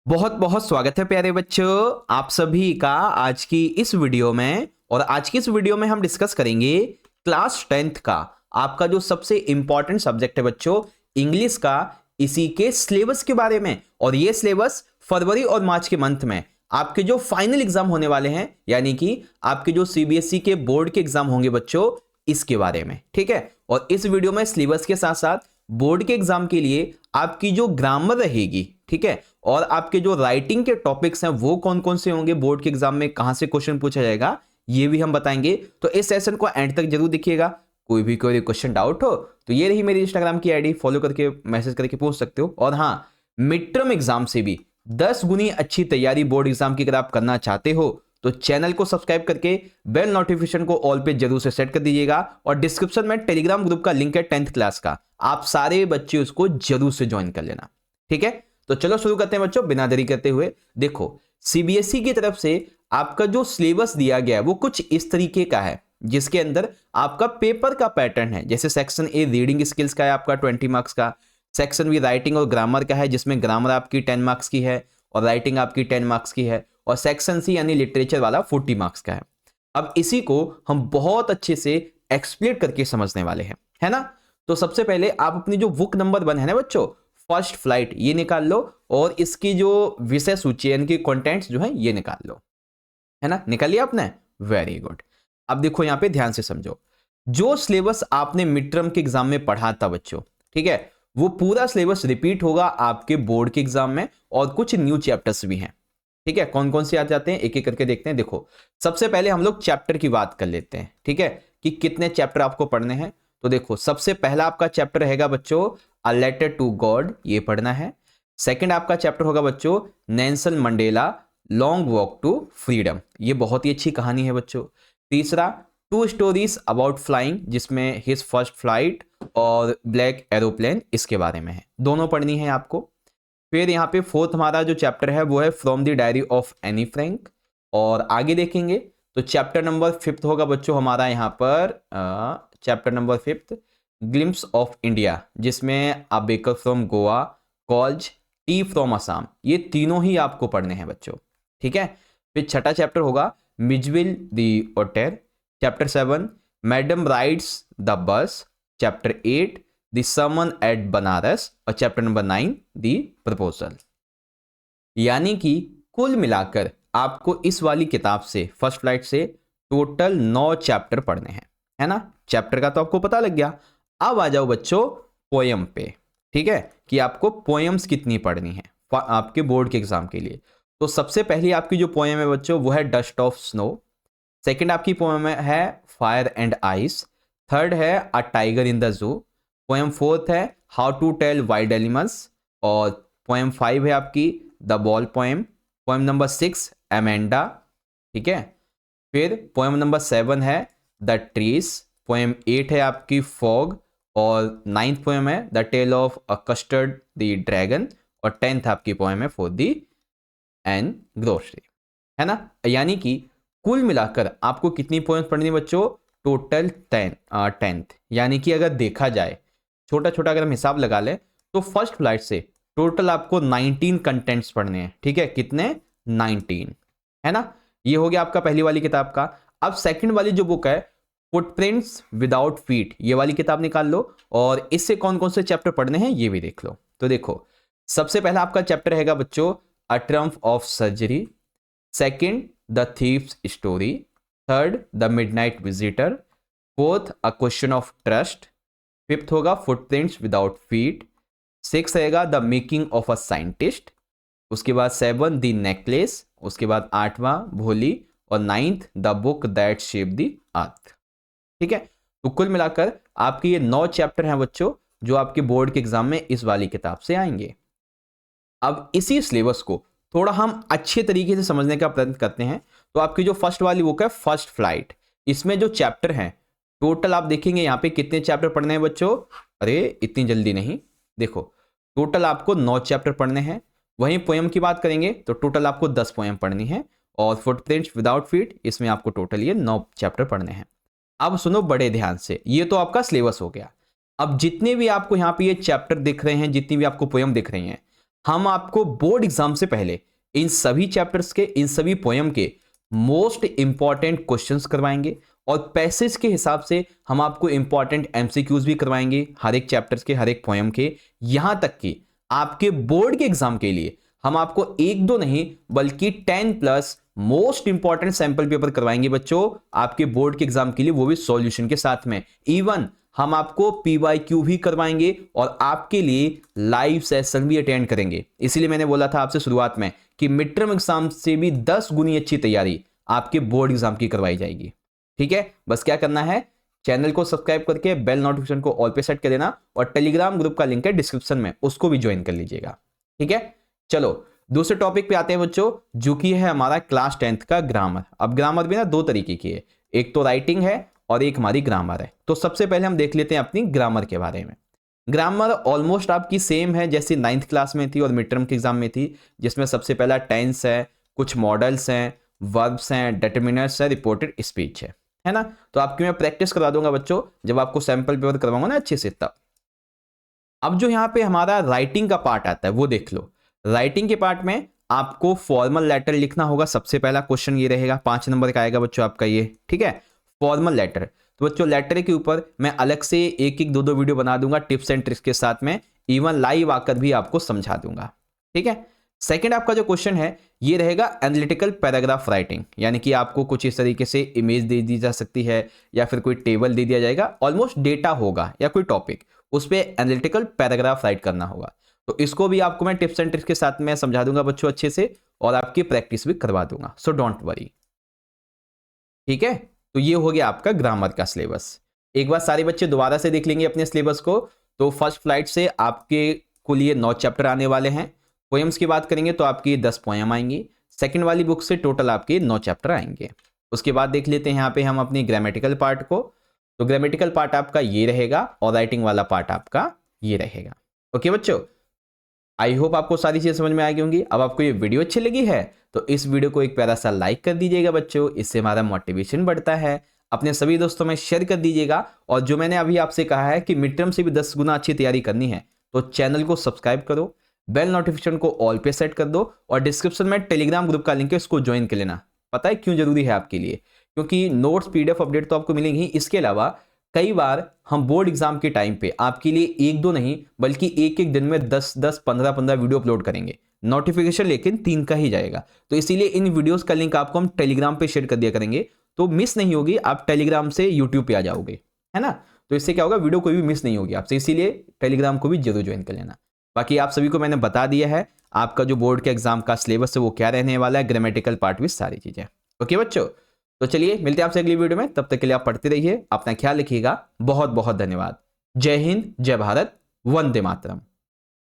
बहुत बहुत स्वागत है प्यारे बच्चों आप सभी का आज की इस वीडियो में। और आज की इस वीडियो में हम डिस्कस करेंगे क्लास 10th का आपका जो सबसे इंपॉर्टेंट सब्जेक्ट है बच्चों, इंग्लिश का, इसी के सिलेबस के बारे में। और ये सिलेबस फरवरी और मार्च के मंथ में आपके जो फाइनल एग्जाम होने वाले हैं, यानी कि आपके जो सीबीएसई के बोर्ड के एग्जाम होंगे बच्चों, इसके बारे में। ठीक है, और इस वीडियो में सिलेबस के साथ साथ बोर्ड के एग्जाम के लिए आपकी जो ग्रामर रहेगी, ठीक है, और आपके जो राइटिंग के टॉपिक्स हैं वो कौन कौन से होंगे, बोर्ड के एग्जाम में कहां से क्वेश्चन पूछा जाएगा, ये भी हम बताएंगे। तो इस सेशन को एंड तक जरूर देखिएगा। कोई क्वेश्चन डाउट हो तो ये रही मेरी इंस्टाग्राम की आईडी, फॉलो करके मैसेज करके पूछ सकते हो। और हाँ, मिड टर्म एग्जाम से भी 10 गुनी अच्छी तैयारी बोर्ड एग्जाम की अगर आप करना चाहते हो तो चैनल को सब्सक्राइब करके बेल नोटिफिकेशन को ऑल पे जरूर से सेट कर दीजिएगा। और डिस्क्रिप्शन में टेलीग्राम ग्रुप का लिंक है 10th क्लास का, आप सारे बच्चे उसको जरूर से ज्वाइन कर लेना। ठीक है, तो चलो शुरू करते हैं बच्चों बिना देरी करते हुए। देखो, सीबीएसई की तरफ से आपका जो सिलेबस दिया गया है वो कुछ इस तरीके का है, जिसके अंदर आपका पेपर का पैटर्न है। जैसे सेक्शन ए रीडिंग स्किल्स का है आपका 20 मार्क्स का, सेक्शन बी राइटिंग और ग्रामर का है जिसमें ग्रामर आपकी 10 मार्क्स की है और राइटिंग आपकी 10 मार्क्स की है, और सेक्शन सी यानी लिटरेचर वाला 40 मार्क्स का है। अब इसी को हम बहुत अच्छे से एक्सप्लेन करके समझने वाले हैं, है ना। तो सबसे पहले आप अपनी जो बुक नंबर 1 है ना बच्चों, फर्स्ट फ्लाइट, ये निकाल लो और इसकी जो विषय सूची यानी कि कंटेंट्स जो है ये निकाल लो, है ना। निकाल लिया आपने, वेरी गुड। अब देखो यहां पे ध्यान से समझो, जो सिलेबस आपने मिड टर्म के एग्जाम में पढ़ा था बच्चों, ठीक है, वो पूरा सिलेबस रिपीट होगा आपके बोर्ड के एग्जाम में, और कुछ न्यू चैप्टर्स भी हैं। ठीक है, कौन कौन से आ जाते हैं एक एक करके देखते हैं। देखो, सबसे पहले हम लोग चैप्टर की बात कर लेते हैं, ठीक है, कि कितने चैप्टर आपको पढ़ने हैं। तो देखो, सबसे पहला आपका चैप्टर रहेगा बच्चों अ लेटर टू गॉड, ये पढ़ना है। सेकंड आपका चैप्टर होगा बच्चों Nelson Mandela long walk to freedom, ये बहुत ही अच्छी कहानी है बच्चों। तीसरा टू स्टोरीज अबाउट फ्लाइंग, जिसमें हिज फर्स्ट फ्लाइट और ब्लैक एरोप्लेन, इसके बारे में है, दोनों पढ़नी है आपको। फिर यहाँ पे फोर्थ हमारा जो चैप्टर है वो है from the diary of Anne Frank. और आगे देखेंगे तो चैप्टर नंबर 5 होगा बच्चों हमारा यहाँ पर chapter number 5 glimpses of India, जिसमें a baker from Goa Coorg tea from Assam, ये तीनों ही आपको पढ़ने हैं बच्चों। ठीक है, फिर छठा चैप्टर होगा Mijbil the otter, chapter 7 madam rides the bus, chapter 8 the sermon at Benares, और चैप्टर नंबर 9 द प्रपोजल। यानी कि कुल मिलाकर आपको इस वाली किताब से, फर्स्ट फ्लाइट से, टोटल 9 चैप्टर पढ़ने हैं, है ना। चैप्टर का तो आपको पता लग गया। अब आ जाओ बच्चों पोयम पे, ठीक है, कि आपको पोयम्स कितनी पढ़नी है आपके बोर्ड के एग्जाम के लिए। तो सबसे पहली आपकी जो पोयम है बच्चों वो है डस्ट ऑफ स्नो। सेकंड आपकी पोयम है फायर एंड आइस। थर्ड है a tiger in the zoo. Poem fourth है how to tell wild animals. और पोयम 5 है आपकी the ball poem. Poem number 6 Amanda, ठीक है। फिर पोयम नंबर 7 है द ट्रीज। पोयम 8 है आपकी फॉग। और 9th पोयम है the tale of a Custard the dragon. और 10th आपकी पोयम है फॉर द एंड ग्रोसरी, है ना। यानी कि कुल मिलाकर आपको कितनी पोएम्स पढ़नी है बच्चों, टोटल 10th। यानी कि अगर देखा जाए छोटा छोटा अगर हम हिसाब लगा लें तो फर्स्ट फ्लाइट से टोटल आपको 19 कंटेंट्स पढ़ने हैं। ठीक है, कितने, 19, है ना। ये हो गया आपका पहली वाली किताब का। अब सेकंड वाली जो बुक है फुटप्रिंट्स विदाउट फीट, ये वाली किताब निकाल लो और इससे कौन कौन से चैप्टर पढ़ने हैं ये भी देख लो। तो देखो, सबसे पहला आपका चैप्टर रहेगा बच्चों a triumph of surgery. Second the thief's story. Third the midnight visitor. Fourth a question of trust. Fifth होगा फुटप्रिंट्स विदाउट फीट। सिक्स रहेगा the making of a scientist. उसके बाद 7 द नेकलेस। उसके बाद 8वां भोली। और 9th the book that shape the earth. ठीक है, तो कुल मिलाकर आपके ये 9 चैप्टर हैं बच्चों जो आपके बोर्ड के एग्जाम में इस वाली किताब से आएंगे। अब इसी सिलेबस को थोड़ा हम अच्छे तरीके से समझने का प्रयत्न करते हैं। तो आपकी जो फर्स्ट वाली बुक है फर्स्ट फ्लाइट, इसमें जो चैप्टर हैं टोटल आप देखेंगे यहाँ पे कितने चैप्टर पढ़ने हैं बच्चों। अरे इतनी जल्दी नहीं, देखो टोटल आपको 9 चैप्टर पढ़ने हैं। वहीं पोएम की बात करेंगे तो टोटल आपको 10 पोएम पढ़नी है। और फुटप्रिंट्स विदाउट फीट, इसमें आपको टोटल ये 9 चैप्टर पढ़ने हैं। अब सुनो बड़े ध्यान से, ये तो आपका सिलेबस हो गया। अब जितने भी आपको यहाँ पे ये चैप्टर दिख रहे हैं, जितनी भी आपको पोएम दिख रही हैं, हम आपको बोर्ड एग्जाम से पहले इन सभी चैप्टर्स के, इन सभी पोयम के मोस्ट इंपॉर्टेंट क्वेश्चंस करवाएंगे और पैसेज के हिसाब से हम आपको इंपॉर्टेंट एमसीक्यूज भी करवाएंगे हर एक चैप्टर्स के, हर एक पोयम के। यहां तक कि आपके बोर्ड के एग्जाम के लिए हम आपको एक दो नहीं बल्कि 10+ मोस्ट इंपॉर्टेंट सैंपल पेपर करवाएंगे बच्चों आपके बोर्ड के एग्जाम के लिए, वो भी सॉल्यूशन के साथ में। इवन हम आपको PYQ भी करवाएंगे और आपके लिए लाइव सेशन भी अटेंड करेंगे। इसीलिए मैंने बोला था आपसे शुरुआत में कि मिड टर्म एग्जाम से भी 10 गुनी अच्छी तैयारी आपके बोर्ड एग्जाम की करवाई जाएगी। ठीक है, बस क्या करना है, चैनल को सब्सक्राइब करके बेल नोटिफिकेशन को ऑल पे सेट कर देना और टेलीग्राम ग्रुप का लिंक है डिस्क्रिप्शन में, उसको भी ज्वाइन कर लीजिएगा। ठीक है, चलो दूसरे टॉपिक पे आते हैं बच्चों, जो कि है हमारा क्लास 10th का ग्रामर। अब ग्रामर भी ना दो तरीके की है, एक तो राइटिंग है और एक हमारी ग्रामर है। तो सबसे पहले हम देख लेते हैं अपनी ग्रामर के बारे में। ग्रामर ऑलमोस्ट आपकी सेम है जैसी 9th क्लास में थी और मिड टर्म के एग्जाम में थी, जिसमें सबसे पहला टेंस है, कुछ मॉडल्स हैं, वर्ब्स हैं, डिटरमिनर्स है, रिपोर्टेड स्पीच है ना। तो आपकी मैं प्रैक्टिस करवा दूंगा बच्चों जब आपको सैंपल पेपर करवाऊंगा ना अच्छे से तब। अब जो यहाँ पे हमारा राइटिंग का पार्ट आता है वो देख लो। राइटिंग के पार्ट में आपको फॉर्मल लेटर लिखना होगा। सबसे पहला क्वेश्चन ये रहेगा, 5 नंबर का आएगा बच्चों आपका ये। ठीक है, फॉर्मल लेटर। तो बच्चों लेटर के ऊपर मैं अलग से एक एक दो वीडियो बना दूंगा टिप्स एंड ट्रिक्स के साथ में, इवन लाइव आकर भी आपको समझा दूंगा। ठीक है, सेकंड आपका जो क्वेश्चन है ये रहेगा एनालिटिकल पैराग्राफ राइटिंग, यानी कि आपको कुछ इस तरीके से इमेज दे दी जा सकती है या फिर कोई टेबल दे दिया जाएगा, ऑलमोस्ट डेटा होगा या कोई टॉपिक, उस पर एनालिटिकल पैराग्राफ राइट करना होगा। तो इसको भी आपको मैं टिप्स एंड ट्रिक्स के साथ में समझा दूंगा बच्चों अच्छे से, और आपकी प्रैक्टिस भी करवा दूंगा, सो डोंट वरी। ठीक है, तो ये हो गया आपका ग्रामर का सिलेबस। एक बार सारे बच्चे दोबारा से देख लेंगे अपने सिलेबस को। तो फर्स्ट फ्लाइट से आपके को लिए 9 चैप्टर आने वाले हैं। पोएम्स की बात करेंगे तो आपकी 10 पोएम आएंगी। सेकंड वाली बुक से टोटल आपके 9 चैप्टर आएंगे। उसके बाद देख लेते हैं यहाँ पे हम अपनी ग्रामेटिकल पार्ट को। तो ग्रामेटिकल पार्ट आपका ये रहेगा और राइटिंग वाला पार्ट आपका ये रहेगा। ओके बच्चों, आई होप आपको सारी चीजें समझ में आ गई होंगी। अब आपको ये वीडियो अच्छी लगी है तो इस वीडियो को एक प्यारा सा लाइक कर दीजिएगा बच्चों, इससे हमारा मोटिवेशन बढ़ता है। अपने सभी दोस्तों में शेयर कर दीजिएगा, और जो मैंने अभी आपसे कहा है कि मिड टर्म से भी 10 गुना अच्छी तैयारी करनी है तो चैनल को सब्सक्राइब करो, बेल नोटिफिकेशन को ऑल पे सेट कर दो, और डिस्क्रिप्शन में टेलीग्राम ग्रुप का लिंक है, उसको ज्वाइन कर लेना। पता है क्यों जरूरी है आपके लिए? क्योंकि नोट्स PDF अपडेट तो आपको मिलेंगी, इसके अलावा कई बार हम बोर्ड एग्जाम के टाइम पे आपके लिए एक दो नहीं बल्कि एक एक दिन में 10-10 15-15 वीडियो अपलोड करेंगे। नोटिफिकेशन लेकिन 3 का ही जाएगा, तो इसीलिए इन वीडियोस का लिंक आपको हम टेलीग्राम पे शेयर कर दिया करेंगे, तो मिस नहीं होगी। आप टेलीग्राम से यूट्यूब पे आ जाओगे, है ना। तो इससे क्या होगा, वीडियो कोई भी मिस नहीं होगी आपसे, इसीलिए टेलीग्राम को भी जरूर ज्वाइन कर लेना। बाकी आप सभी को मैंने बता दिया है आपका जो बोर्ड के एग्जाम का सिलेबस है वो क्या रहने वाला है, ग्रामेटिकल पार्ट भी सारी चीजें। ओके बच्चों, तो चलिए मिलते हैं आपसे अगली वीडियो में। तब तक के लिए आप पढ़ते रहिए, अपना ख्याल रखिएगा। बहुत बहुत धन्यवाद। जय हिंद, जय भारत, वंदे मातरम।